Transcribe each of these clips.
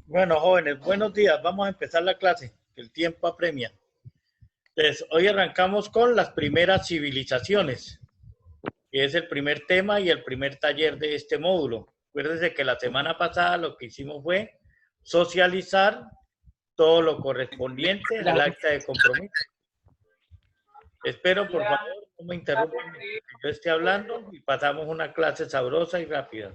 Bueno, jóvenes, buenos días. Vamos a empezar la clase, que el tiempo apremia. Entonces, hoy arrancamos con las primeras civilizaciones, que es el primer tema y el primer taller de este módulo. Acuérdense que la semana pasada lo que hicimos fue socializar todo lo correspondiente al acta de compromiso. Espero, por favor, no me interrumpan mientras yo esté hablando y pasamos una clase sabrosa y rápida.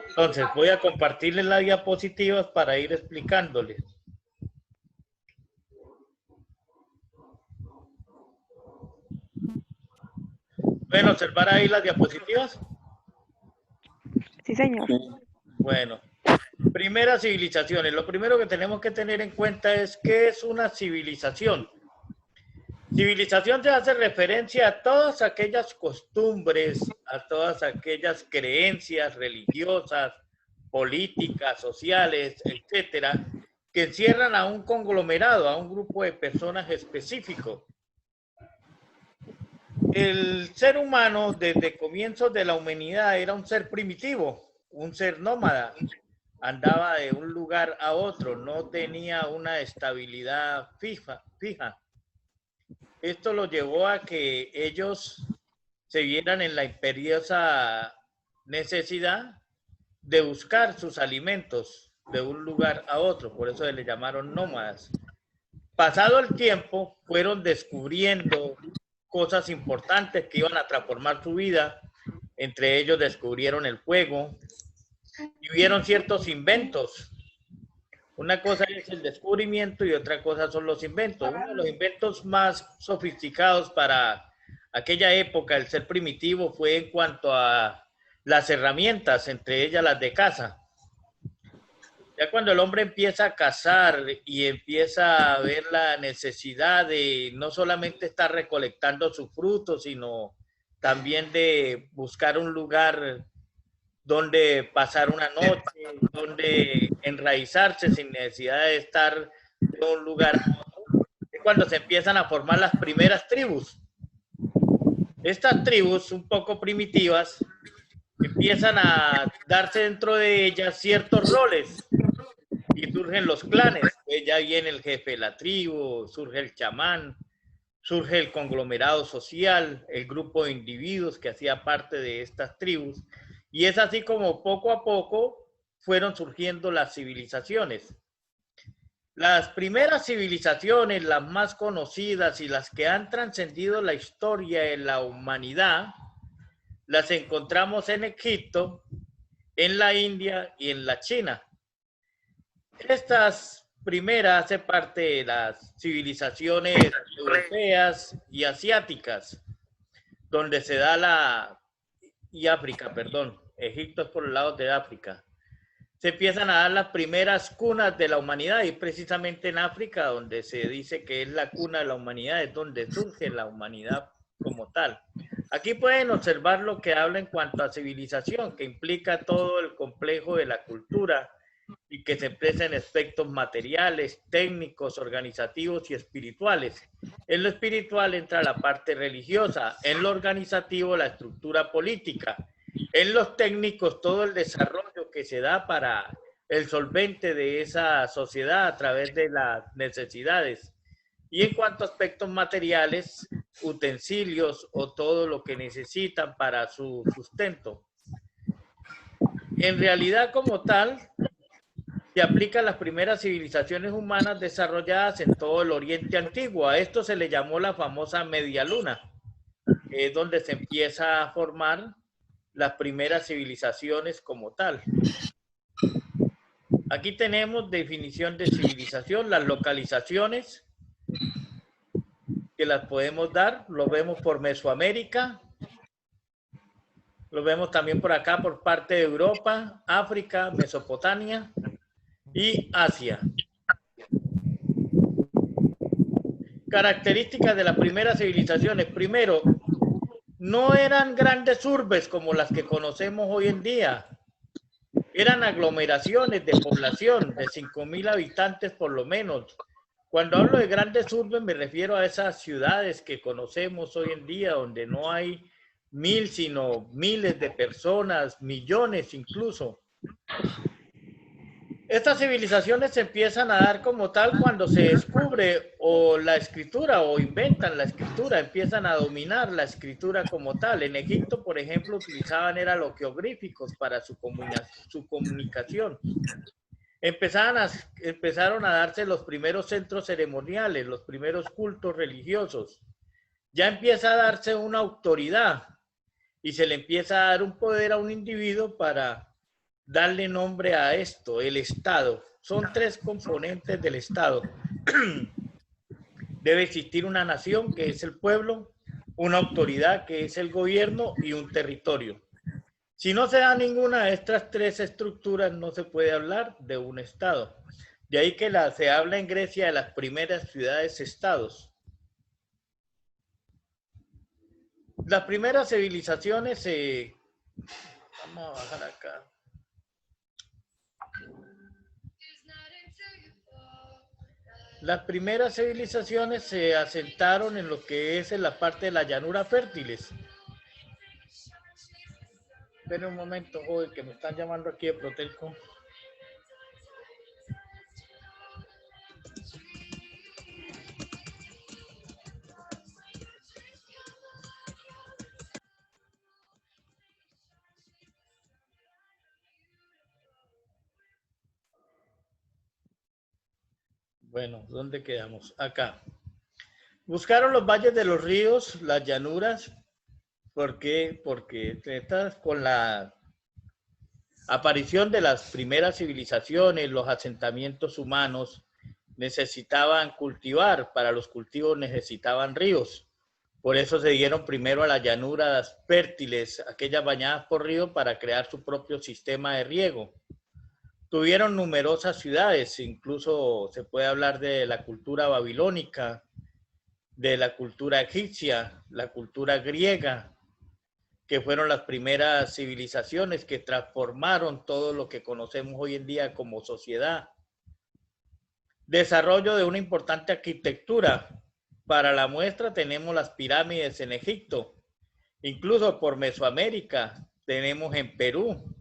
Entonces, voy a compartirles las diapositivas para ir explicándoles. ¿Pueden observar ahí las diapositivas? Sí, señor. Bueno, primeras civilizaciones. Lo primero que tenemos que tener en cuenta es qué es una civilización. Civilización se hace referencia a todas aquellas costumbres, a todas aquellas creencias religiosas, políticas, sociales, etcétera, que encierran a un conglomerado, a un grupo de personas específico. El ser humano desde comienzos de la humanidad era un ser primitivo, un ser nómada. Andaba de un lugar a otro, no tenía una estabilidad fija. Esto lo llevó a que ellos se vieran en la imperiosa necesidad de buscar sus alimentos de un lugar a otro, por eso se le llamaron nómadas. Pasado el tiempo, fueron descubriendo cosas importantes que iban a transformar su vida. Entre ellos descubrieron el fuego y vieron ciertos inventos. Una cosa es el descubrimiento y otra cosa son los inventos. Uno de los inventos más sofisticados para aquella época, el ser primitivo, fue en cuanto a las herramientas, entre ellas las de caza. Ya cuando el hombre empieza a cazar y empieza a ver la necesidad de no solamente estar recolectando sus frutos, sino también de buscar un lugar donde pasar una noche, donde enraizarse sin necesidad de estar de un lugar a otro, es cuando se empiezan a formar las primeras tribus. Estas tribus, un poco primitivas, empiezan a darse dentro de ellas ciertos roles y surgen los clanes. Ya viene el jefe de la tribu, surge el chamán, surge el conglomerado social, el grupo de individuos que hacía parte de estas tribus, y es así como poco a poco fueron surgiendo las civilizaciones. Las primeras civilizaciones, las más conocidas y las que han trascendido la historia de la humanidad, las encontramos en Egipto, en la India y en la China. Estas primeras hacen parte de las civilizaciones europeas y asiáticas, donde se da y África, perdón, Egipto es por el lado de África. Se empiezan a dar las primeras cunas de la humanidad y precisamente en África, donde se dice que es la cuna de la humanidad, es donde surge la humanidad como tal. Aquí pueden observar lo que habla en cuanto a civilización, que implica todo el complejo de la cultura y que se expresa en aspectos materiales, técnicos, organizativos y espirituales. En lo espiritual entra la parte religiosa, en lo organizativo la estructura política, en los técnicos todo el desarrollo que se da para el solvente de esa sociedad a través de las necesidades. Y en cuanto a aspectos materiales, utensilios o todo lo que necesitan para su sustento. En realidad como tal, se aplica a las primeras civilizaciones humanas desarrolladas en todo el Oriente Antiguo. A esto se le llamó la famosa media luna, que es donde se empieza a formar las primeras civilizaciones como tal. Aquí tenemos definición de civilización, las localizaciones que las podemos dar, lo vemos por Mesoamérica, lo vemos también por acá por parte de Europa, África, Mesopotamia y Asia. Características de las primeras civilizaciones. Primero, no eran grandes urbes como las que conocemos hoy en día. Eran aglomeraciones de población de 5.000 habitantes por lo menos. Cuando hablo de grandes urbes me refiero a esas ciudades que conocemos hoy en día, donde no hay 1.000, sino miles de personas, millones incluso. Estas civilizaciones se empiezan a dar como tal cuando se descubre o la escritura o inventan la escritura, empiezan a dominar la escritura como tal. En Egipto, por ejemplo, utilizaban era los geográficos para su comunicación. Empezaron a darse los primeros centros ceremoniales, los primeros cultos religiosos. Ya empieza a darse una autoridad y se le empieza a dar un poder a un individuo para darle nombre a esto, el Estado. Son tres componentes del Estado. Debe existir una nación, que es el pueblo, una autoridad, que es el gobierno, y un territorio. Si no se da ninguna de estas tres estructuras, no se puede hablar de un Estado. De ahí que se habla en Grecia de las primeras ciudades-estados. Las primeras civilizaciones vamos a bajar acá. Las primeras civilizaciones se asentaron en lo que es en la parte de la llanura fértiles. Esperen un momento, joder, que me están llamando aquí de Protelco. Bueno, ¿dónde quedamos? Acá. Buscaron los valles de los ríos, las llanuras. ¿Por qué? Porque con la aparición de las primeras civilizaciones, los asentamientos humanos necesitaban cultivar. Para los cultivos necesitaban ríos. Por eso se dieron primero a las llanuras fértiles, aquellas bañadas por río, para crear su propio sistema de riego. Tuvieron numerosas ciudades, incluso se puede hablar de la cultura babilónica, de la cultura egipcia, la cultura griega, que fueron las primeras civilizaciones que transformaron todo lo que conocemos hoy en día como sociedad. Desarrollo de una importante arquitectura. Para la muestra tenemos las pirámides en Egipto, incluso por Mesoamérica, tenemos en Perú,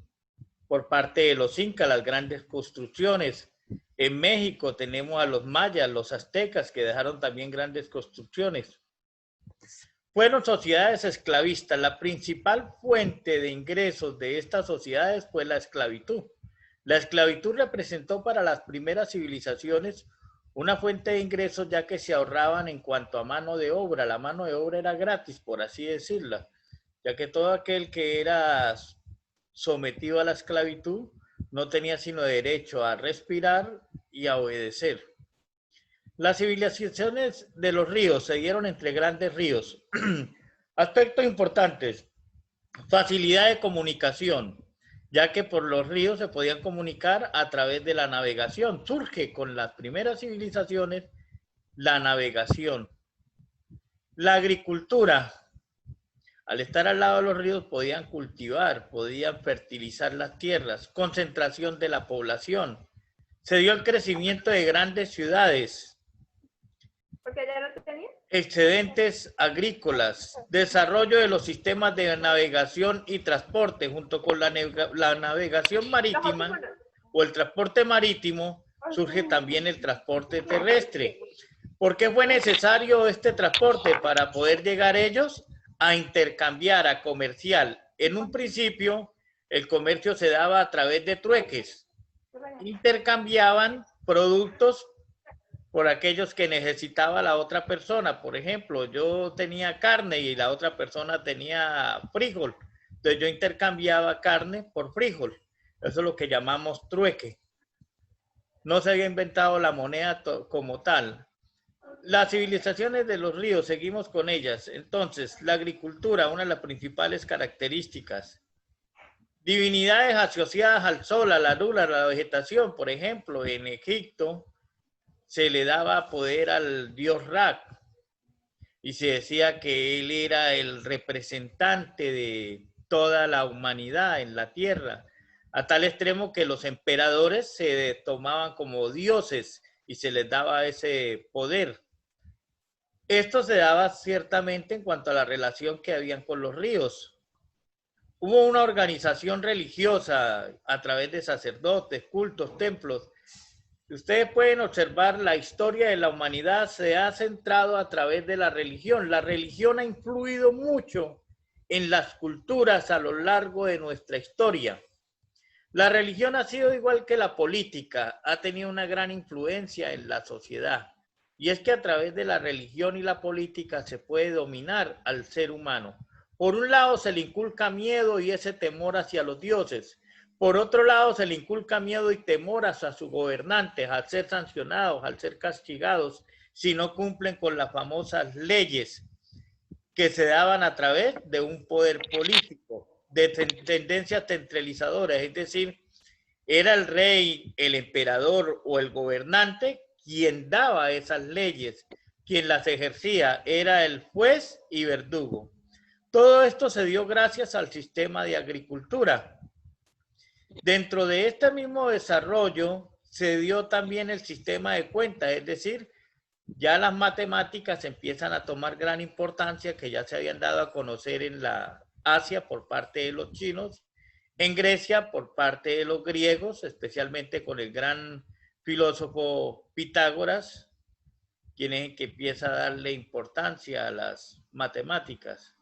por parte de los incas, las grandes construcciones. En México tenemos a los mayas, los aztecas, que dejaron también grandes construcciones. Fueron sociedades esclavistas. La principal fuente de ingresos de estas sociedades fue la esclavitud. La esclavitud representó para las primeras civilizaciones una fuente de ingresos, ya que se ahorraban en cuanto a mano de obra. La mano de obra era gratis, por así decirla, ya que todo aquel que era sometido a la esclavitud no tenía sino derecho a respirar y a obedecer. Las civilizaciones de los ríos se dieron entre grandes ríos. Aspectos importantes: facilidad de comunicación, ya que por los ríos se podían comunicar a través de la navegación. Surge con las primeras civilizaciones la navegación. La agricultura. Al estar al lado de los ríos podían cultivar, podían fertilizar las tierras. Concentración de la población. Se dio el crecimiento de grandes ciudades. Porque ya lo tenía. Excedentes agrícolas. Desarrollo de los sistemas de navegación y transporte. Junto con la navegación marítima o el transporte marítimo, surge también el transporte terrestre. ¿Por qué fue necesario este transporte? Para poder llegar ellos a intercambiar, a comerciar. En un principio, el comercio se daba a través de trueques. Intercambiaban productos por aquellos que necesitaba la otra persona. Por ejemplo, yo tenía carne y la otra persona tenía frijol. Entonces yo intercambiaba carne por frijol. Eso es lo que llamamos trueque. No se había inventado la moneda como tal. Las civilizaciones de los ríos, seguimos con ellas. Entonces, la agricultura, una de las principales características. Divinidades asociadas al sol, a la luna, a la vegetación. Por ejemplo, en Egipto se le daba poder al dios Ra y se decía que él era el representante de toda la humanidad en la tierra, a tal extremo que los emperadores se tomaban como dioses y se les daba ese poder. Esto se daba ciertamente en cuanto a la relación que habían con los ríos. hubo una organización religiosa a través de sacerdotes, cultos, templos. Ustedes pueden observar la historia de la humanidad se ha centrado a través de la religión. La religión ha influido mucho en las culturas a lo largo de nuestra historia. La religión ha sido igual que la política, ha tenido una gran influencia en la sociedad. Y es que a través de la religión y la política se puede dominar al ser humano. Por un lado se le inculca miedo y ese temor hacia los dioses. Por otro lado se le inculca miedo y temor hacia sus gobernantes, al ser sancionados, al ser castigados, si no cumplen con las famosas leyes que se daban a través de un poder político, de tendencias centralizadoras, es decir, era el rey, el emperador o el gobernante quien daba esas leyes, quien las ejercía, era el juez y verdugo. Todo esto se dio gracias al sistema de agricultura. Dentro de este mismo desarrollo se dio también el sistema de cuentas, es decir, ya las matemáticas empiezan a tomar gran importancia, que ya se habían dado a conocer en la Asia por parte de los chinos, en Grecia por parte de los griegos, especialmente con el gran filósofo Pitágoras, quien es el que empieza a darle importancia a las matemáticas.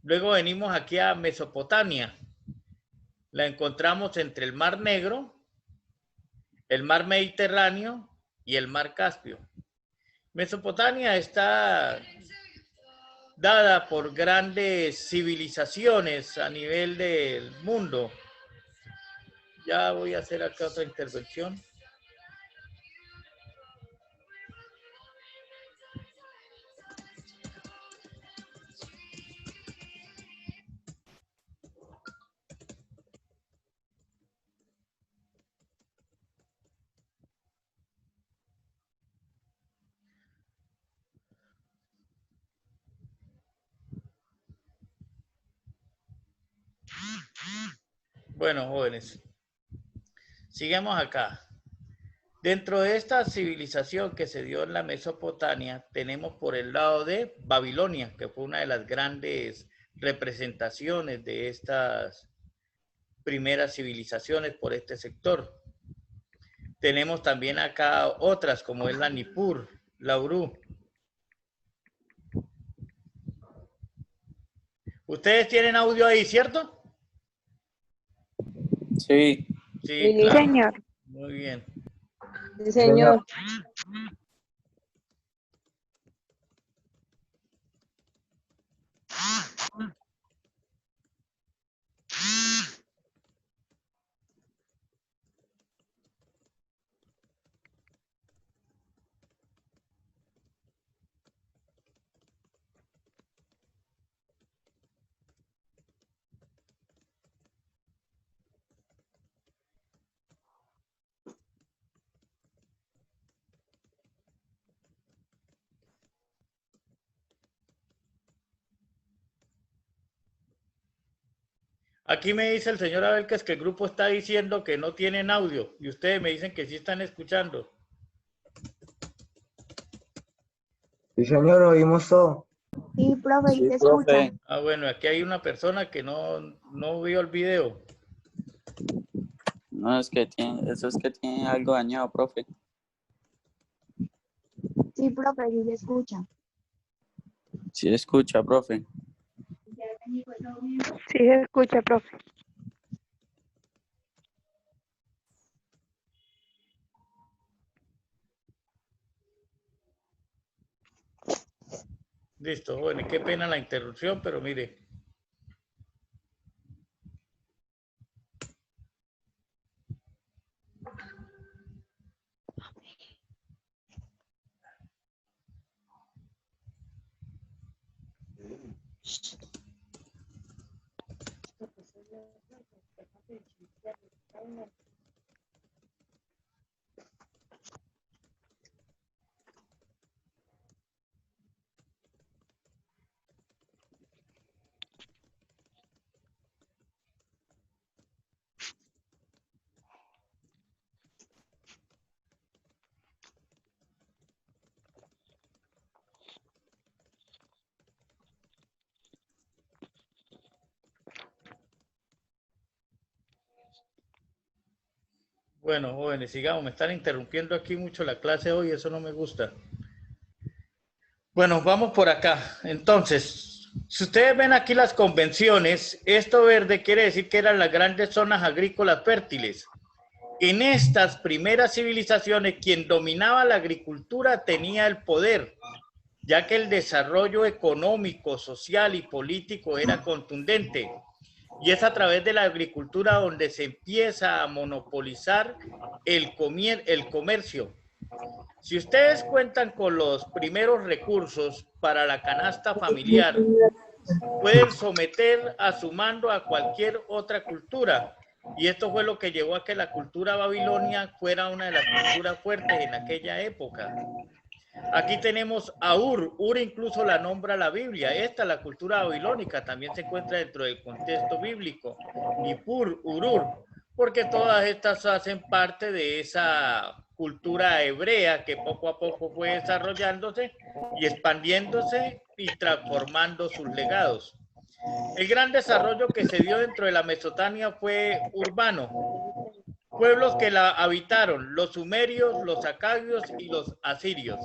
Luego venimos aquí a Mesopotamia. La encontramos entre el Mar Negro, el Mar Mediterráneo y el Mar Caspio. Mesopotamia está dada por grandes civilizaciones a nivel del mundo. Ya voy a hacer acá otra intervención. Bueno, jóvenes, sigamos acá. Dentro de esta civilización que se dio en la Mesopotamia, tenemos por el lado de Babilonia, que fue una de las grandes representaciones de estas primeras civilizaciones por este sector. Tenemos también acá otras, como es la Nippur, la Urú. Ustedes tienen audio ahí, ¿cierto? Sí. Sí, Sí, claro. señor. Muy bien. Sí, señor. Aquí me dice el señor Abel que es que el grupo está diciendo que no tienen audio y ustedes me dicen que sí están escuchando. Sí, señor, oímos todo. Sí, profe, Sí, te profe. escuchan. Ah, bueno, aquí hay una persona que no vio el video. No, es que tiene, eso es que tiene algo dañado, profe. Sí, profe, sí te escuchan. Sí, escucha, profe. Sí se escucha, profe. Listo, jóvenes, qué pena la interrupción, pero mire. Bueno, jóvenes, sigamos. Me están interrumpiendo aquí mucho la clase hoy, eso no me gusta. Bueno, vamos por acá. Entonces, si ustedes ven aquí las convenciones, esto verde quiere decir que eran las grandes zonas agrícolas fértiles. En estas primeras civilizaciones, quien dominaba la agricultura tenía el poder, ya que el desarrollo económico, social y político era contundente. Y es a través de la agricultura donde se empieza a monopolizar el comercio. Si ustedes cuentan con los primeros recursos para la canasta familiar, pueden someter a su mando a cualquier otra cultura. Y esto fue lo que llevó a que la cultura babilonia fuera una de las culturas fuertes en aquella época. Aquí tenemos a Ur. Ur incluso la nombra la Biblia. Esta, la cultura babilónica, también se encuentra dentro del contexto bíblico. Nippur, Urur, porque todas estas hacen parte de esa cultura hebrea que poco a poco fue desarrollándose y expandiéndose y transformando sus legados. El gran desarrollo que se dio dentro de la Mesopotamia fue urbano. Pueblos que la habitaron, los sumerios, los acadios y los asirios.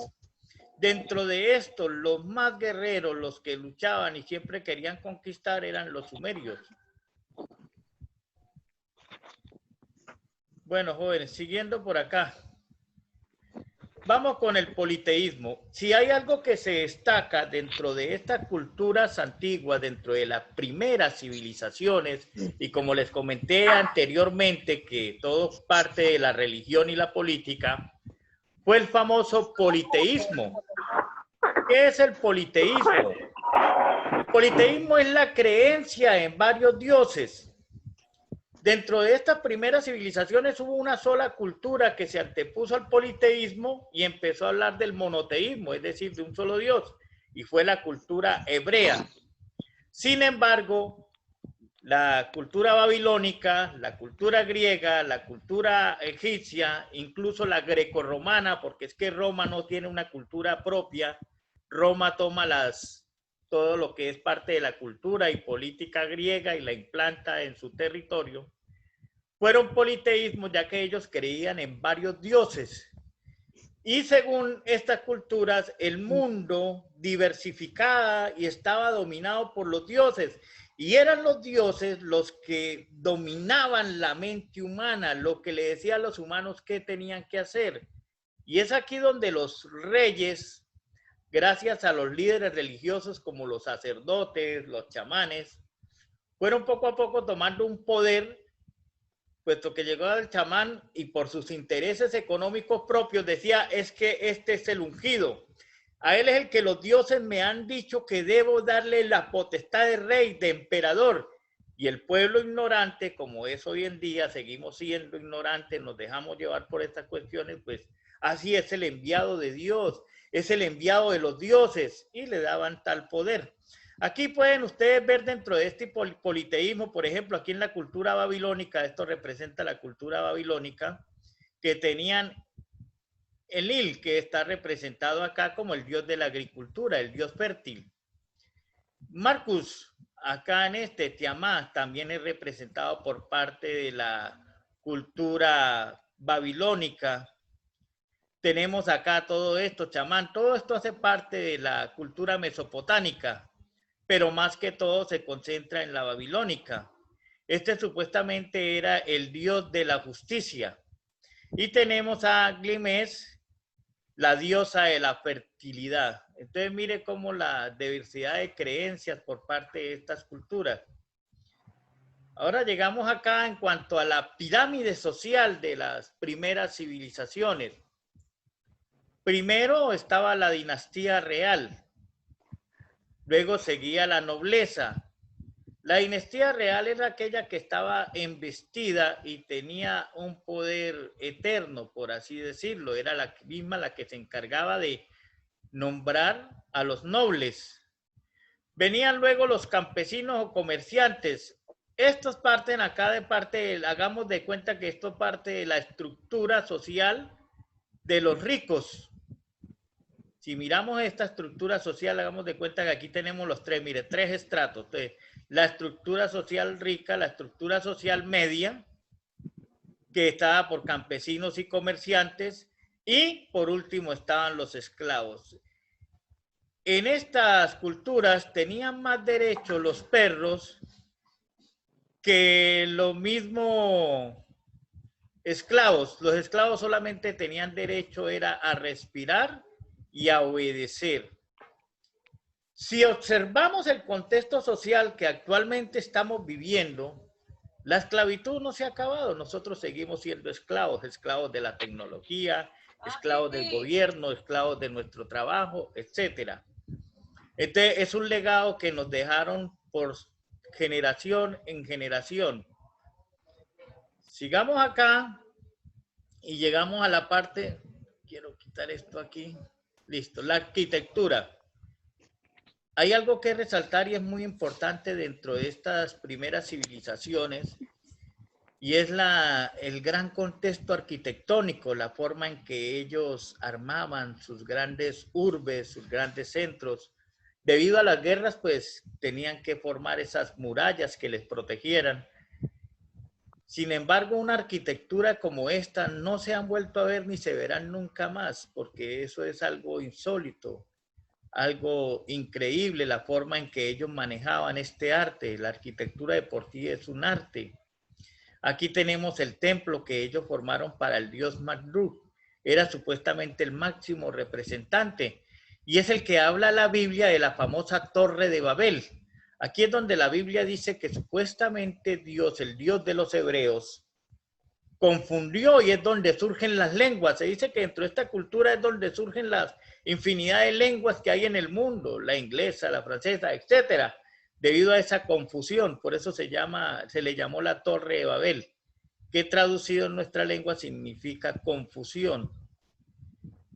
Dentro de esto, los más guerreros, los que luchaban y siempre querían conquistar, eran los sumerios. Bueno, jóvenes, siguiendo por acá. Vamos con el politeísmo. Si hay algo que se destaca dentro de estas culturas antiguas, dentro de las primeras civilizaciones, y como les comenté anteriormente, que todo parte de la religión y la política, fue el famoso politeísmo. ¿Qué es el politeísmo? El politeísmo es la creencia en varios dioses. Dentro de estas primeras civilizaciones hubo una sola cultura que se antepuso al politeísmo y empezó a hablar del monoteísmo, es decir, de un solo Dios, y fue la cultura hebrea. Sin embargo, la cultura babilónica, la cultura griega, la cultura egipcia, incluso la grecorromana, porque es que Roma no tiene una cultura propia, Roma toma todo lo que es parte de la cultura y política griega y la implanta en su territorio, fueron politeísmos ya que ellos creían en varios dioses. Y según estas culturas, el mundo diversificaba y estaba dominado por los dioses. Y eran los dioses los que dominaban la mente humana, lo que le decía a los humanos qué tenían que hacer. Y es aquí donde los reyes, gracias a los líderes religiosos como los sacerdotes, los chamanes, fueron poco a poco tomando un poder, puesto que llegó el chamán y por sus intereses económicos propios decía, es que este es el ungido. A él es el que los dioses me han dicho que debo darle la potestad de rey, de emperador. Y el pueblo ignorante, como es hoy en día, seguimos siendo ignorantes, nos dejamos llevar por estas cuestiones, pues así es el enviado de Dios, es el enviado de los dioses y le daban tal poder. Aquí pueden ustedes ver dentro de este politeísmo, por ejemplo, aquí en la cultura babilónica, esto representa la cultura babilónica, que tenían el Il, que está representado acá como el dios de la agricultura, el dios fértil. Marcus, acá en este Tiamat, también es representado por parte de la cultura babilónica. Tenemos acá todo esto, chamán, todo esto hace parte de la cultura mesopotámica, pero más que todo se concentra en la babilónica. Este supuestamente era el dios de la justicia. Y tenemos a Glimes, la diosa de la fertilidad. Entonces mire cómo la diversidad de creencias por parte de estas culturas. Ahora llegamos acá en cuanto a la pirámide social de las primeras civilizaciones. Primero estaba la dinastía real, luego seguía la nobleza. La dinastía real era aquella que estaba embestida y tenía un poder eterno, por así decirlo. Era la misma la que se encargaba de nombrar a los nobles. Venían luego los campesinos o comerciantes. Estos parten acá hagamos de cuenta que esto parte de la estructura social de los ricos. Si miramos esta estructura social, hagamos de cuenta que aquí tenemos los tres, mire, tres estratos. Entonces, la estructura social rica, la estructura social media que estaba por campesinos y comerciantes, y por último estaban los esclavos. En estas culturas tenían más derecho los perros que lo mismo esclavos. Los esclavos solamente tenían derecho era a respirar y a obedecer. Si observamos el contexto social que actualmente estamos viviendo, la esclavitud no se ha acabado. Nosotros seguimos siendo esclavos, esclavos de la tecnología, esclavos del gobierno, esclavos de nuestro trabajo, etcétera. Este es un legado que nos dejaron por generación en generación. Sigamos acá y llegamos a la parte, quiero quitar esto aquí, listo, la arquitectura. Hay algo que resaltar y es muy importante dentro de estas primeras civilizaciones, y es el gran contexto arquitectónico, la forma en que ellos armaban sus grandes urbes, sus grandes centros. Debido a las guerras, pues tenían que formar esas murallas que les protegieran. Sin embargo, una arquitectura como esta no se han vuelto a ver ni se verán nunca más, porque eso es algo insólito, algo increíble, la forma en que ellos manejaban este arte. La arquitectura de por sí es un arte. Aquí tenemos el templo que ellos formaron para el dios Marduk. Era supuestamente el máximo representante. Y es el que habla la Biblia de la famosa Torre de Babel. Aquí es donde la Biblia dice que supuestamente Dios, el Dios de los hebreos, confundió, y es donde surgen las lenguas. Se dice que dentro de esta cultura es donde surgen las infinidad de lenguas que hay en el mundo, la inglesa, la francesa, etcétera, debido a esa confusión. Por eso se le llamó la Torre de Babel, que traducido en nuestra lengua significa confusión.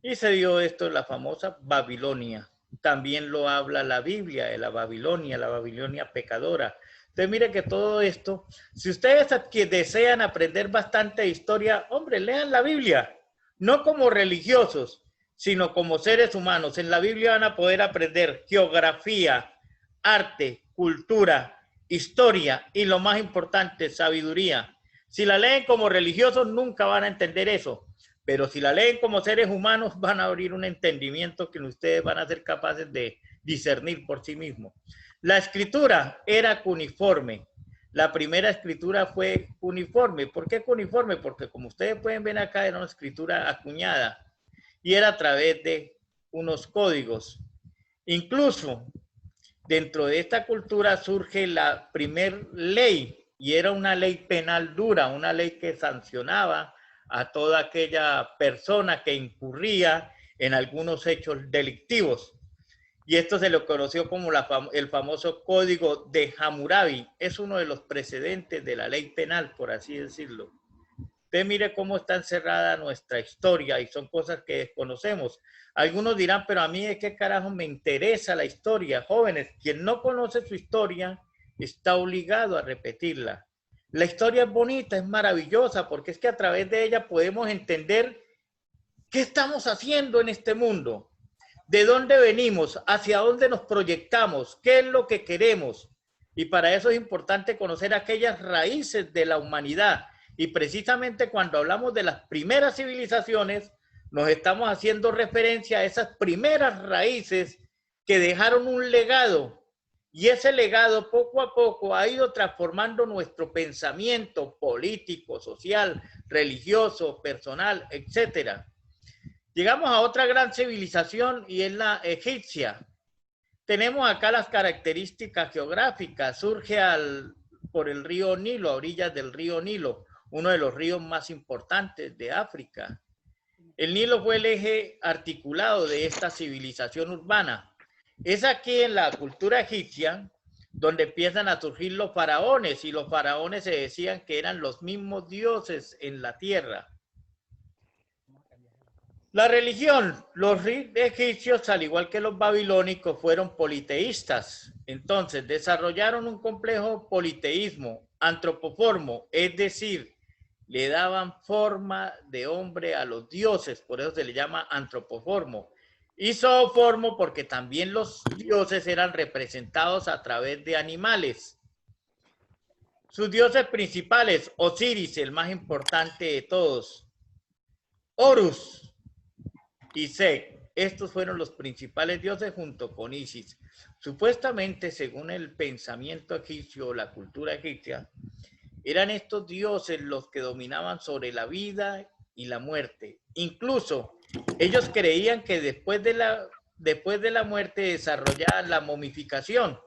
Y se dio esto en la famosa Babilonia. También lo habla la Biblia de la Babilonia pecadora. Entonces mire que todo esto, si ustedes desean aprender bastante historia, hombre, lean la Biblia, no como religiosos, sino como seres humanos. En la Biblia van a poder aprender geografía, arte, cultura, historia y lo más importante, sabiduría. Si la leen como religiosos nunca van a entender eso. Pero si la leen como seres humanos, van a abrir un entendimiento que ustedes van a ser capaces de discernir por sí mismos. La escritura era cuneiforme. La primera escritura fue cuneiforme. ¿Por qué cuneiforme? Porque como ustedes pueden ver acá, era una escritura acuñada y era a través de unos códigos. Incluso dentro de esta cultura surge la primer ley, y era una ley penal dura, una ley que sancionaba a toda aquella persona que incurría en algunos hechos delictivos. Y esto se lo conoció como el famoso Código de Hammurabi. Es uno de los precedentes de la ley penal, por así decirlo. Usted mire cómo está encerrada nuestra historia y son cosas que desconocemos. Algunos dirán, pero a mí de qué carajo me interesa la historia. Jóvenes, quien no conoce su historia está obligado a repetirla. La historia es bonita, es maravillosa, porque es que a través de ella podemos entender qué estamos haciendo en este mundo, de dónde venimos, hacia dónde nos proyectamos, qué es lo que queremos. Y para eso es importante conocer aquellas raíces de la humanidad. Y precisamente cuando hablamos de las primeras civilizaciones, nos estamos haciendo referencia a esas primeras raíces que dejaron un legado. Y ese legado poco a poco ha ido transformando nuestro pensamiento político, social, religioso, personal, etcétera. Llegamos a otra gran civilización y es la egipcia. Tenemos acá las características geográficas. Surge por el río Nilo, a orillas del río Nilo, uno de los ríos más importantes de África. El Nilo fue el eje articulado de esta civilización urbana. Es aquí en la cultura egipcia donde empiezan a surgir los faraones, y los faraones se decían que eran los mismos dioses en la tierra. La religión, los egipcios, al igual que los babilónicos, fueron politeístas. Entonces desarrollaron un complejo politeísmo, antropoformo, es decir, le daban forma de hombre a los dioses, por eso se le llama antropoformo. Y zooformo porque también los dioses eran representados a través de animales. Sus dioses principales, Osiris, el más importante de todos, Horus y Set. Estos fueron los principales dioses junto con Isis. Supuestamente, según el pensamiento egipcio, la cultura egipcia, eran estos dioses los que dominaban sobre la vida y la muerte. Incluso ellos creían que después de la muerte desarrollaban la momificación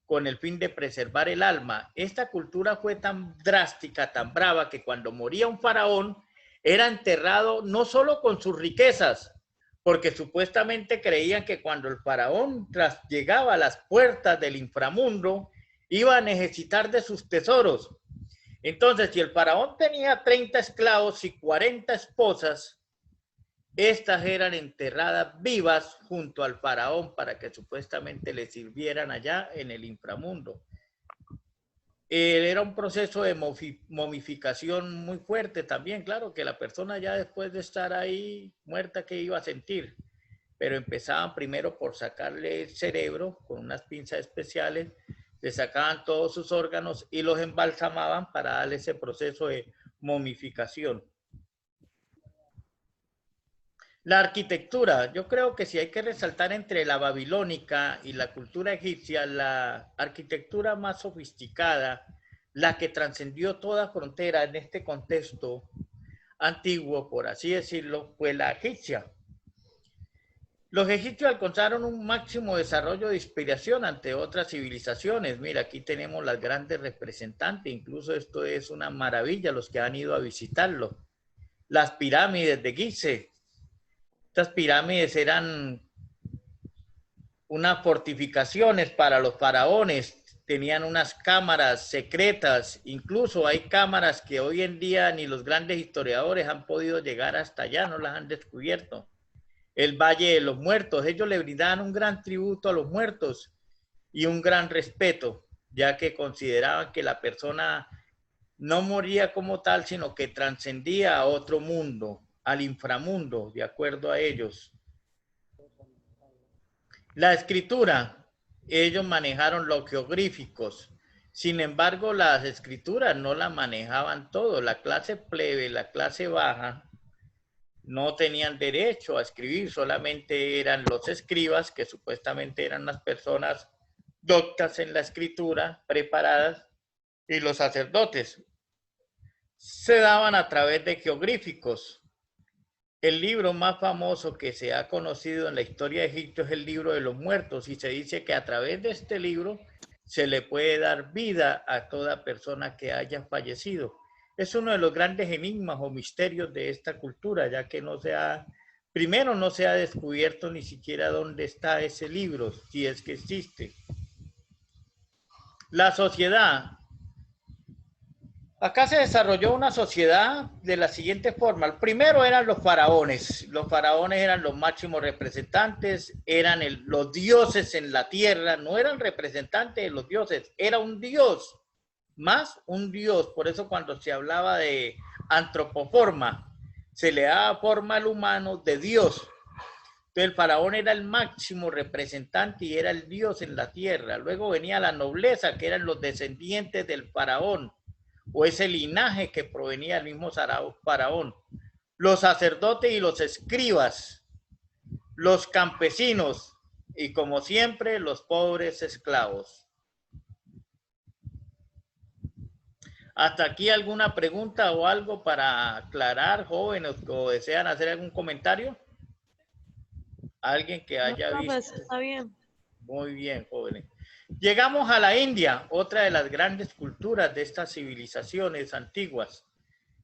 con el fin de preservar el alma. Esta cultura fue tan drástica, tan brava, que cuando moría un faraón era enterrado no solo con sus riquezas, porque supuestamente creían que cuando el faraón llegaba a las puertas del inframundo, iba a necesitar de sus tesoros. Entonces, si el faraón tenía 30 esclavos y 40 esposas, estas eran enterradas vivas junto al faraón para que supuestamente le sirvieran allá en el inframundo. Era un proceso de momificación muy fuerte también, claro, que la persona ya después de estar ahí muerta, ¿qué iba a sentir? Pero empezaban primero por sacarle el cerebro con unas pinzas especiales, le sacaban todos sus órganos y los embalsamaban para darle ese proceso de momificación. La arquitectura, yo creo que si hay que resaltar entre la babilónica y la cultura egipcia, la arquitectura más sofisticada, la que trascendió toda frontera en este contexto antiguo, por así decirlo, fue la egipcia. Los egipcios alcanzaron un máximo desarrollo de inspiración ante otras civilizaciones. Mira, aquí tenemos las grandes representantes, incluso esto es una maravilla los que han ido a visitarlo. Las pirámides de Gizeh. Estas pirámides eran unas fortificaciones para los faraones, tenían unas cámaras secretas, incluso hay cámaras que hoy en día ni los grandes historiadores han podido llegar hasta allá, no las han descubierto. El Valle de los Muertos, ellos le brindaban un gran tributo a los muertos y un gran respeto, ya que consideraban que la persona no moría como tal, sino que trascendía a otro mundo, al inframundo, de acuerdo a ellos. La escritura, ellos manejaron los geográficos. Sin embargo, las escrituras no la manejaban todo. La clase plebe, la clase baja, no tenían derecho a escribir, solamente eran los escribas, que supuestamente eran las personas doctas en la escritura, preparadas, y los sacerdotes. Se daban a través de geográficos. El libro más famoso que se ha conocido en la historia de Egipto es el libro de los muertos, y se dice que a través de este libro se le puede dar vida a toda persona que haya fallecido. Es uno de los grandes enigmas o misterios de esta cultura, ya que primero no se ha descubierto ni siquiera dónde está ese libro, si es que existe. La sociedad. Acá se desarrolló una sociedad de la siguiente forma. El primero eran los faraones. Los faraones eran los máximos representantes, eran los dioses en la tierra, no eran representantes de los dioses, era un dios, más un dios. Por eso cuando se hablaba de antropoforma, se le daba forma al humano de Dios. Entonces el faraón era el máximo representante y era el dios en la tierra. Luego venía la nobleza, que eran los descendientes del faraón, o ese linaje que provenía del mismo faraón, los sacerdotes y los escribas, los campesinos y, como siempre, los pobres esclavos. ¿Hasta aquí alguna pregunta o algo para aclarar, jóvenes, o desean hacer algún comentario? ¿Alguien que haya visto? Está bien. Muy bien, jóvenes. Llegamos a la India, otra de las grandes culturas de estas civilizaciones antiguas.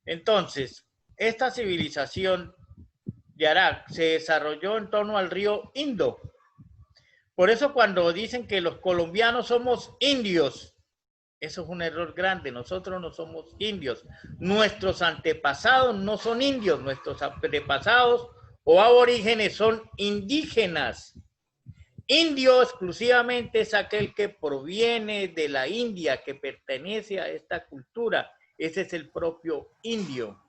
Entonces, esta civilización de Arak se desarrolló en torno al río Indo. Por eso cuando dicen que los colombianos somos indios, eso es un error grande. Nosotros no somos indios. Nuestros antepasados no son indios. Nuestros antepasados o aborígenes son indígenas. Indio exclusivamente es aquel que proviene de la India, que pertenece a esta cultura. Ese es el propio indio.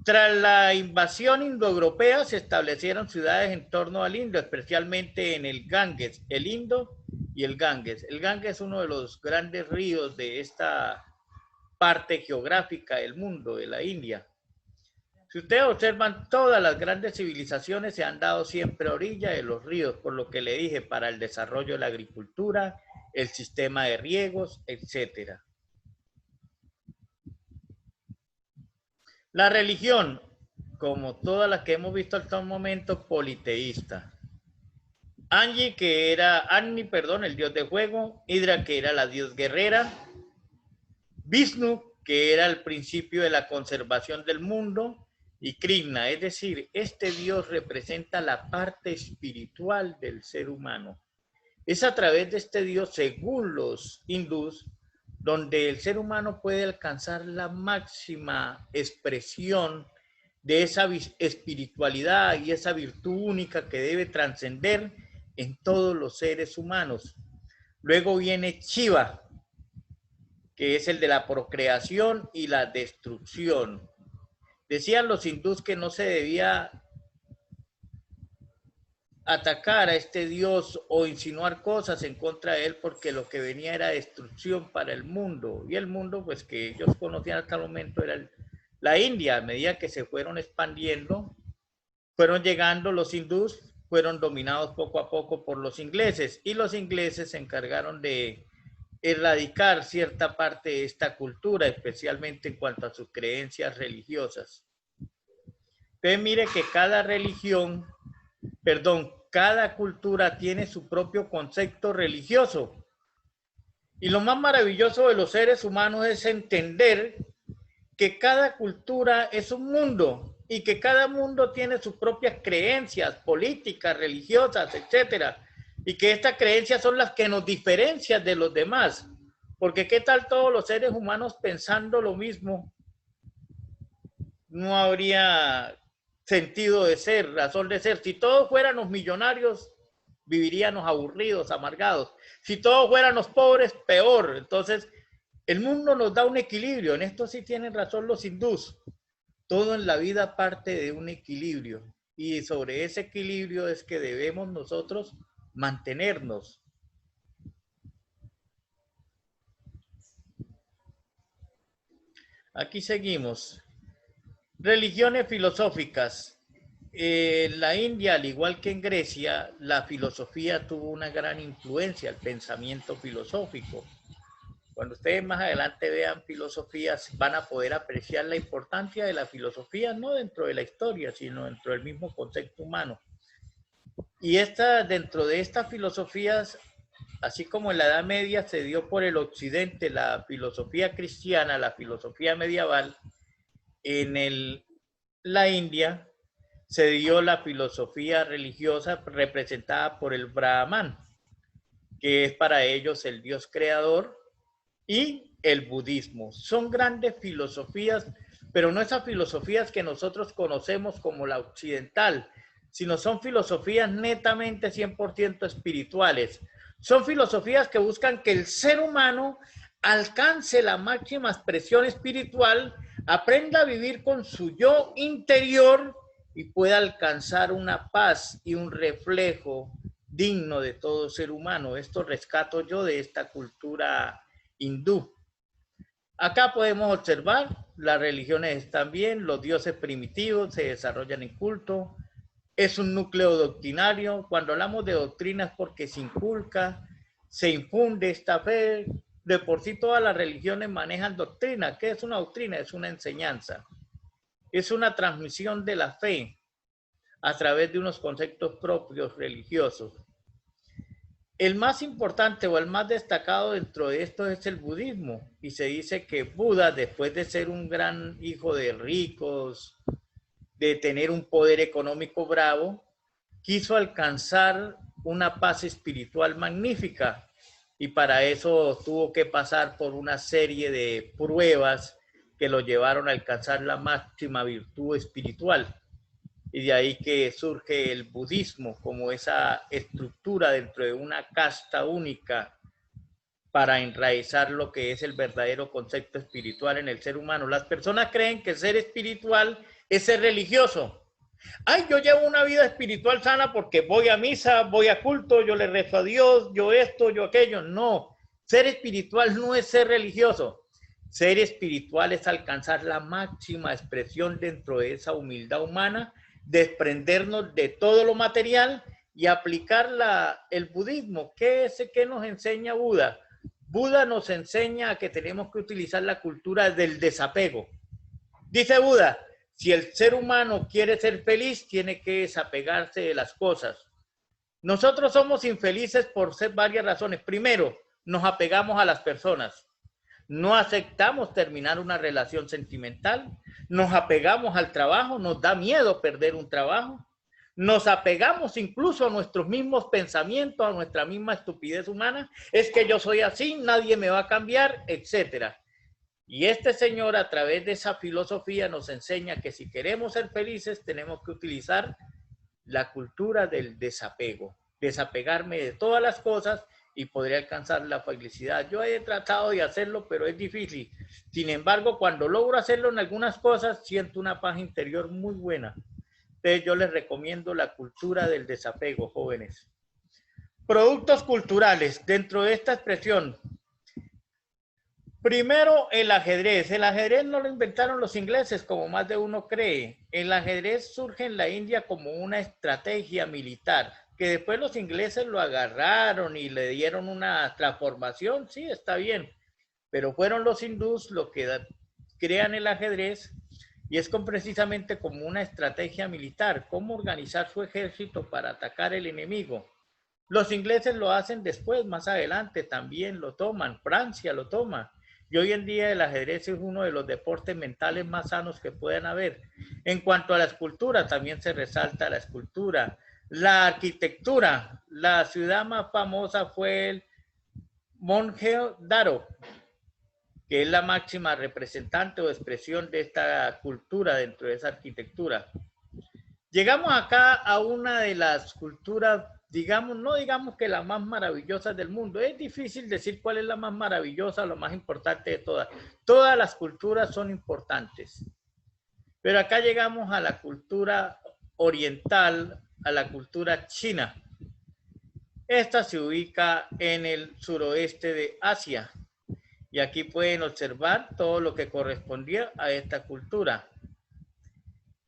Tras la invasión indoeuropea se establecieron ciudades en torno al Indo, especialmente en el Ganges. El Indo y el Ganges. El Ganges es uno de los grandes ríos de esta parte geográfica del mundo, de la India. Si ustedes observan, todas las grandes civilizaciones se han dado siempre a orilla de los ríos, por lo que le dije, para el desarrollo de la agricultura, el sistema de riegos, etc. La religión, como todas las que hemos visto hasta el momento, politeísta. Agni, el dios de fuego, Hidra, que era la dios guerrera, Vishnu, que era el principio de la conservación del mundo, y Krishna, es decir, este dios representa la parte espiritual del ser humano. Es a través de este dios, según los hindús, donde el ser humano puede alcanzar la máxima expresión de esa espiritualidad y esa virtud única que debe trascender en todos los seres humanos. Luego viene Shiva, que es el de la procreación y la destrucción. Decían los hindús que no se debía atacar a este dios o insinuar cosas en contra de él, porque lo que venía era destrucción para el mundo. Y el mundo, pues, que ellos conocían hasta el momento era la India. A medida que se fueron expandiendo, fueron llegando los hindús, fueron dominados poco a poco por los ingleses, y los ingleses se encargaron de erradicar cierta parte de esta cultura, especialmente en cuanto a sus creencias religiosas. Entonces mire que cada cultura tiene su propio concepto religioso. Y lo más maravilloso de los seres humanos es entender que cada cultura es un mundo y que cada mundo tiene sus propias creencias políticas, religiosas, etcétera. Y que estas creencias son las que nos diferencian de los demás. Porque ¿qué tal todos los seres humanos pensando lo mismo? No habría sentido de ser, razón de ser. Si todos fuéramos millonarios, viviríamos aburridos, amargados. Si todos fuéramos pobres, peor. Entonces, el mundo nos da un equilibrio. En esto sí tienen razón los hindús. Todo en la vida parte de un equilibrio. Y sobre ese equilibrio es que debemos nosotros mantenernos. Aquí seguimos. Religiones filosóficas. En la India, al igual que en Grecia, la filosofía tuvo una gran influencia, el pensamiento filosófico. Cuando ustedes más adelante vean filosofías, van a poder apreciar la importancia de la filosofía, no dentro de la historia, sino dentro del mismo concepto humano. Y dentro de estas filosofías, así como en la Edad Media se dio por el occidente la filosofía cristiana, la filosofía medieval, en la India se dio la filosofía religiosa representada por el Brahman, que es para ellos el Dios creador, y el budismo. Son grandes filosofías, pero no esas filosofías que nosotros conocemos como la occidental, sino son filosofías netamente 100% espirituales. Son filosofías que buscan que el ser humano alcance la máxima expresión espiritual, aprenda a vivir con su yo interior y pueda alcanzar una paz y un reflejo digno de todo ser humano. Esto rescato yo de esta cultura hindú. Acá podemos observar, las religiones están bien, los dioses primitivos se desarrollan en culto, es un núcleo doctrinario. Cuando hablamos de doctrina es porque se inculca, se infunde esta fe. De por sí todas las religiones manejan doctrina. ¿Qué es una doctrina? Es una enseñanza. Es una transmisión de la fe a través de unos conceptos propios religiosos. El más importante o el más destacado dentro de esto es el budismo. Y se dice que Buda, después de ser un gran hijo de ricos, de tener un poder económico bravo, quiso alcanzar una paz espiritual magnífica. Y para eso tuvo que pasar por una serie de pruebas que lo llevaron a alcanzar la máxima virtud espiritual. Y de ahí que surge el budismo como esa estructura dentro de una casta única para enraizar lo que es el verdadero concepto espiritual en el ser humano. Las personas creen que ser espiritual es ser religioso. Ay, yo llevo una vida espiritual sana porque voy a misa, voy a culto, yo le rezo a Dios, yo esto, yo aquello. No, ser espiritual no es ser religioso. Ser espiritual es alcanzar la máxima expresión dentro de esa humildad humana, desprendernos de todo lo material y aplicar el budismo. ¿Qué nos enseña Buda? Buda nos enseña que tenemos que utilizar la cultura del desapego. Dice Buda, si el ser humano quiere ser feliz, tiene que desapegarse de las cosas. Nosotros somos infelices por varias razones. Primero, nos apegamos a las personas. No aceptamos terminar una relación sentimental, nos apegamos al trabajo, nos da miedo perder un trabajo, nos apegamos incluso a nuestros mismos pensamientos, a nuestra misma estupidez humana, es que yo soy así, nadie me va a cambiar, etc. Y este señor a través de esa filosofía nos enseña que si queremos ser felices tenemos que utilizar la cultura del desapego, desapegarme de todas las cosas y podría alcanzar la felicidad. Yo he tratado de hacerlo, pero es difícil. Sin embargo, cuando logro hacerlo en algunas cosas, siento una paz interior muy buena. Entonces, yo les recomiendo la cultura del desapego, jóvenes. Productos culturales. Dentro de esta expresión, primero, el ajedrez. El ajedrez no lo inventaron los ingleses, como más de uno cree. El ajedrez surge en la India como una estrategia militar, que después los ingleses lo agarraron y le dieron una transformación, sí, está bien, pero fueron los hindús los que crean el ajedrez y es precisamente como una estrategia militar, cómo organizar su ejército para atacar el enemigo. Los ingleses lo hacen después, más adelante también lo toman, Francia lo toma. Y hoy en día el ajedrez es uno de los deportes mentales más sanos que puedan haber. En cuanto a la escultura, también se resalta la escultura. La arquitectura, la ciudad más famosa fue el Mohenjo-Daro, que es la máxima representante o expresión de esta cultura dentro de esa arquitectura. Llegamos acá a una de las culturas, digamos, no digamos que la más maravillosa del mundo. Es difícil decir cuál es la más maravillosa o la más importante de todas. Todas las culturas son importantes. Pero acá llegamos a la cultura oriental, a la cultura china. Esta se ubica en el suroeste de Asia. Y aquí pueden observar todo lo que correspondía a esta cultura.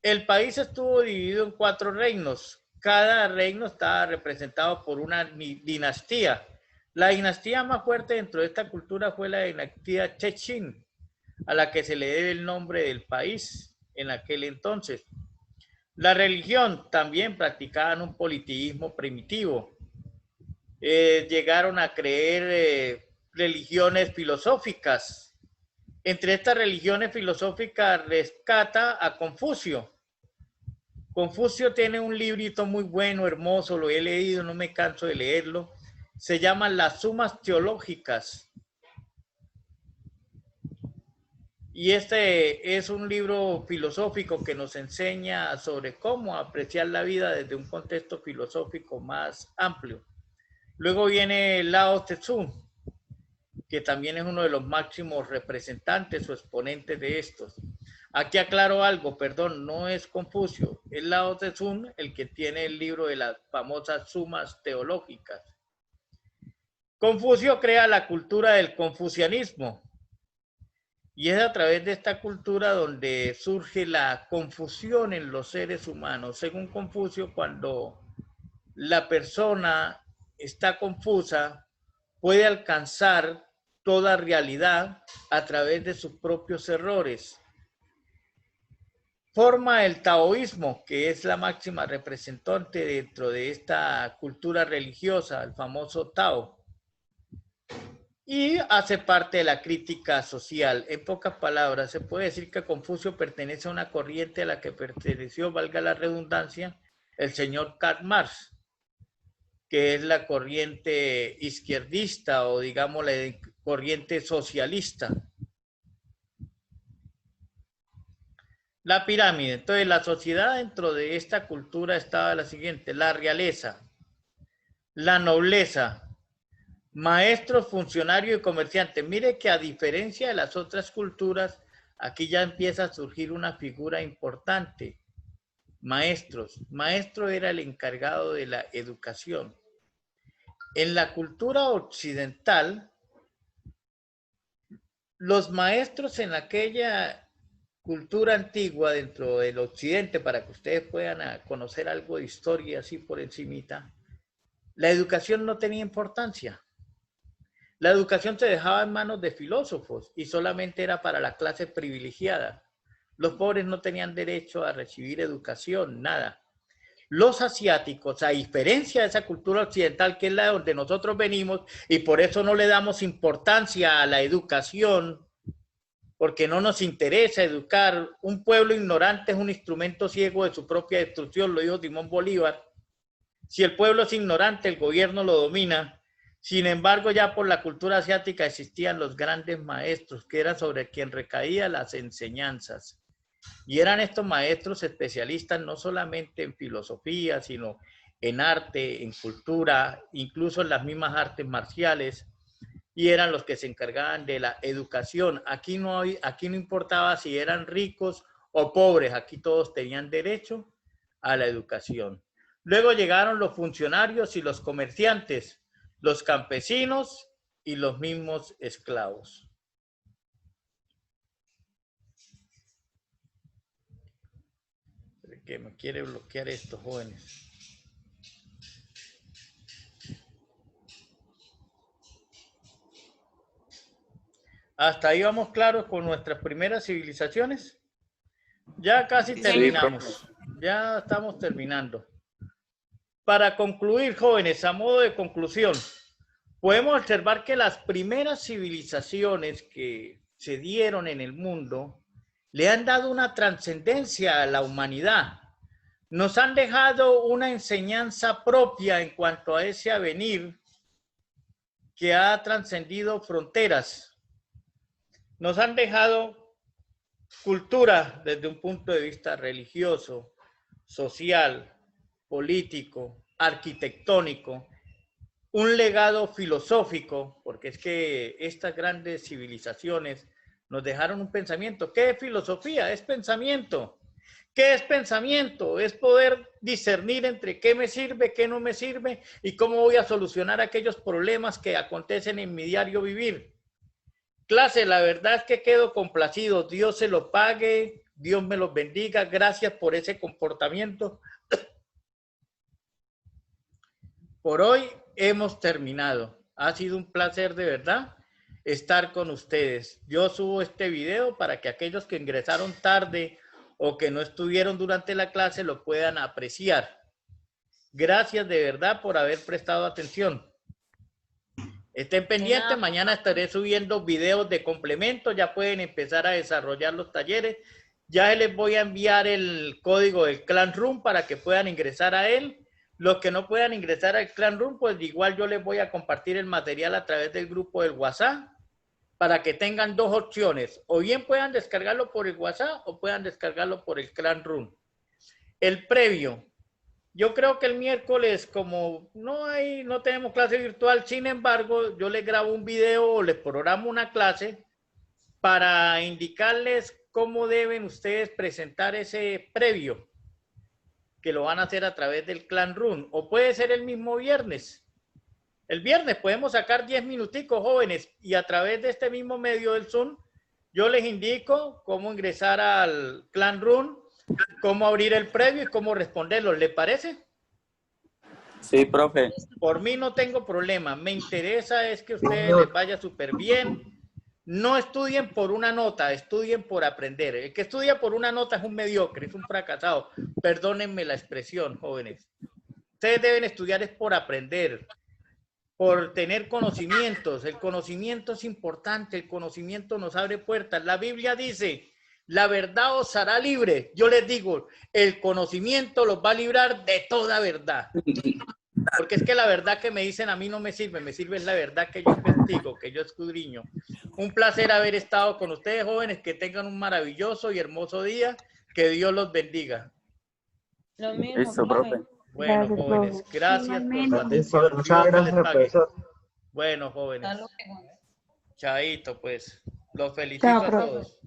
El país estuvo dividido en 4 reinos. Cada reino estaba representado por una dinastía. La dinastía más fuerte dentro de esta cultura fue la dinastía Chechen, a la que se le debe el nombre del país en aquel entonces. La religión también practicaban un politeísmo primitivo. Llegaron a creer religiones filosóficas. Entre estas religiones filosóficas rescata a Confucio. Confucio tiene un librito muy bueno, hermoso, lo he leído, no me canso de leerlo. Se llama Las Sumas Teológicas. Y este es un libro filosófico que nos enseña sobre cómo apreciar la vida desde un contexto filosófico más amplio. Luego viene Lao Tzu, que también es uno de los máximos representantes o exponentes de estos. Aquí aclaro algo, perdón, no es Confucio, es Lao Tzu el que tiene el libro de las famosas Sumas Teológicas. Confucio crea la cultura del confucianismo. Y es a través de esta cultura donde surge la confusión en los seres humanos. Según Confucio, cuando la persona está confusa, puede alcanzar toda realidad a través de sus propios errores. Forma el taoísmo, que es la máxima representante dentro de esta cultura religiosa, el famoso Tao. Y hace parte de la crítica social. En pocas palabras, se puede decir que Confucio pertenece a una corriente a la que perteneció, valga la redundancia, el señor Karl Marx, que es la corriente izquierdista o digamos la corriente socialista. La pirámide. Entonces, la sociedad dentro de esta cultura estaba la siguiente: la realeza, la nobleza, maestros, funcionarios y comerciantes. Mire que a diferencia de las otras culturas, aquí ya empieza a surgir una figura importante. maestros. Maestro era el encargado de la educación. En la cultura occidental, los maestros en aquella cultura antigua dentro del occidente, para que ustedes puedan conocer algo de historia así por encimita, la educación no tenía importancia. La educación se dejaba en manos de filósofos y solamente era para la clase privilegiada. Los pobres no tenían derecho a recibir educación, nada. Los asiáticos, a diferencia de esa cultura occidental que es la de donde nosotros venimos, y por eso no le damos importancia a la educación, porque no nos interesa educar. Un pueblo ignorante es un instrumento ciego de su propia destrucción, lo dijo Simón Bolívar. Si el pueblo es ignorante, el gobierno lo domina. Sin embargo, ya por la cultura asiática existían los grandes maestros, que eran sobre quien recaían las enseñanzas. Y eran estos maestros especialistas no solamente en filosofía, sino en arte, en cultura, incluso en las mismas artes marciales. Y eran los que se encargaban de la educación. Aquí no importaba si eran ricos o pobres, aquí todos tenían derecho a la educación. Luego llegaron los funcionarios y los comerciantes, los campesinos y los mismos esclavos. Que me quiere bloquear estos jóvenes. Hasta ahí vamos claros con nuestras primeras civilizaciones. Ya casi terminamos. Ya estamos terminando. Para concluir, jóvenes, a modo de conclusión, podemos observar que las primeras civilizaciones que se dieron en el mundo le han dado una trascendencia a la humanidad. Nos han dejado una enseñanza propia en cuanto a ese avenir que ha trascendido fronteras. Nos han dejado cultura desde un punto de vista religioso, social, político, arquitectónico, un legado filosófico, porque es que estas grandes civilizaciones nos dejaron un pensamiento. ¿Qué es filosofía? Es pensamiento. ¿Qué es pensamiento? Es poder discernir entre qué me sirve, qué no me sirve y cómo voy a solucionar aquellos problemas que acontecen en mi diario vivir. Clase, la verdad es que quedo complacido. Dios se lo pague, Dios me los bendiga. Gracias por ese comportamiento. Por hoy hemos terminado. Ha sido un placer de verdad estar con ustedes. Yo subo este video para que aquellos que ingresaron tarde o que no estuvieron durante la clase lo puedan apreciar. Gracias de verdad por haber prestado atención. Estén pendientes, mañana estaré subiendo videos de complemento, ya pueden empezar a desarrollar los talleres. Ya les voy a enviar el código del Classroom para que puedan ingresar a él. Los que no puedan ingresar al Classroom, pues igual yo les voy a compartir el material a través del grupo del WhatsApp para que tengan dos opciones. O bien puedan descargarlo por el WhatsApp o puedan descargarlo por el Classroom. El previo. Yo creo que el miércoles, como no tenemos clase virtual, sin embargo, yo les grabo un video o les programo una clase para indicarles cómo deben ustedes presentar ese previo, que lo van a hacer a través del Classroom, o puede ser el mismo viernes. El viernes podemos sacar 10 minuticos, jóvenes, y a través de este mismo medio del Zoom, yo les indico cómo ingresar al Classroom, cómo abrir el previo y cómo responderlo. ¿Les parece? Sí, profe. Por mí no tengo problema. Me interesa es que a ustedes les vaya súper bien. No estudien por una nota, estudien por aprender. El que estudia por una nota es un mediocre, es un fracasado. Perdónenme la expresión, jóvenes. Ustedes deben estudiar es por aprender, por tener conocimientos. El conocimiento es importante, el conocimiento nos abre puertas. La Biblia dice, la verdad os hará libre. Yo les digo, el conocimiento los va a librar de toda verdad. Porque es que la verdad que me dicen a mí no me sirve la verdad que yo investigo, que yo escudriño. Un placer haber estado con ustedes, jóvenes, que tengan un maravilloso y hermoso día, que Dios los bendiga. Lo mismo, Listo, profe. Bueno, Gracias, jóvenes, profe. gracias por su Igualmente. atención. Muchas Dios gracias, les pague. profesor. Bueno, jóvenes, Hasta luego. chaito, pues. Los felicito a profe. todos.